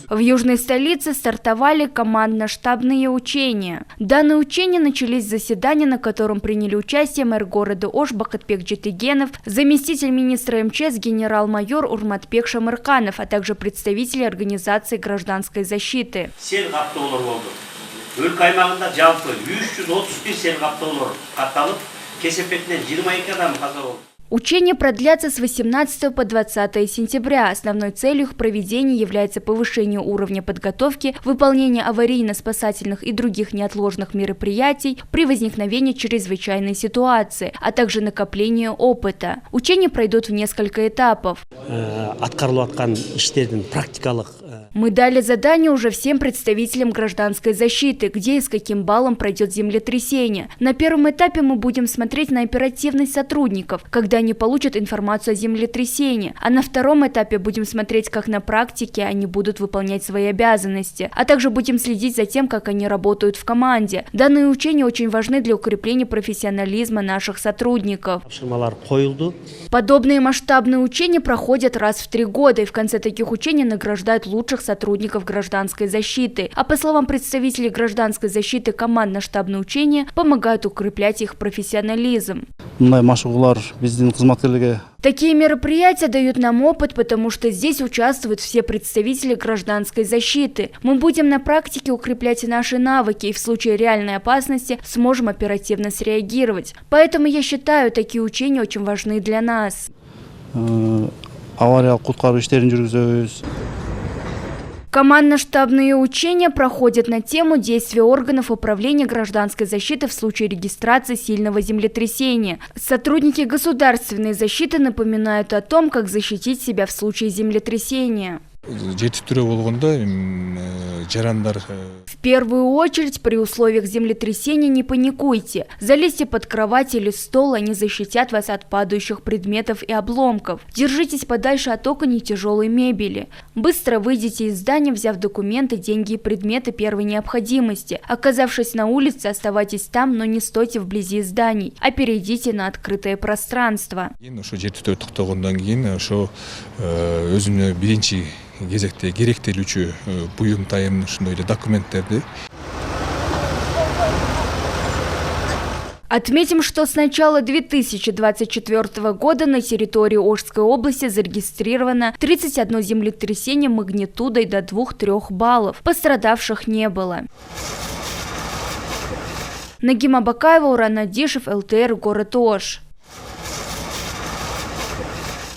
В южной столице стартовали командно-штабные учения. Данные учения начались с заседания, на котором приняли участие мэр города Ош Бакытбек Жетегенов, заместитель министра МЧС генерал-майор Урматбек Шамырканов, а также представители организации гражданской защиты. Учения продлятся с 18 по 20 сентября. Основной целью их проведения является повышение уровня подготовки, выполнение аварийно-спасательных и других неотложных мероприятий при возникновении чрезвычайной ситуации, а также накопление опыта. Учения пройдут в несколько этапов. Мы дали задание уже всем представителям гражданской защиты, где и с каким баллом пройдет землетрясение. На первом этапе мы будем смотреть на оперативность сотрудников, когда они получат информацию о землетрясении. А на втором этапе будем смотреть, как на практике они будут выполнять свои обязанности. А также будем следить за тем, как они работают в команде. Данные учения очень важны для укрепления профессионализма наших сотрудников. Подобные масштабные учения проходят раз в 3 года, и в конце таких учений награждают лучших сотрудников гражданской защиты. А по словам представителей гражданской защиты, командно-штабные учения помогают укреплять их профессионализм. Такие мероприятия дают нам опыт, потому что здесь участвуют все представители гражданской защиты. Мы будем на практике укреплять наши навыки и в случае реальной опасности сможем оперативно среагировать. Поэтому я считаю, такие учения очень важны для нас. Командно-штабные учения проходят на тему действия органов управления гражданской защиты в случае регистрации сильного землетрясения. Сотрудники государственной защиты напоминают о том, как защитить себя в случае землетрясения. В первую очередь, при условиях землетрясения не паникуйте. Залезьте под кровать или стол, они защитят вас от падающих предметов и обломков. Держитесь подальше от окон и тяжелой мебели. Быстро выйдите из здания, взяв документы, деньги и предметы первой необходимости. Оказавшись на улице, оставайтесь там, но не стойте вблизи зданий, а перейдите на открытое пространство. Кезекте керектелүүчү буюм тайым ушундай эле документтерди. Отметим, что с начала 2024 года на территории Ошской области зарегистрировано 31 землетрясение магнитудой до 2-3 баллов. Пострадавших не было. Нагима Бакаева, Уран Надишев, ЛТР, город Ош.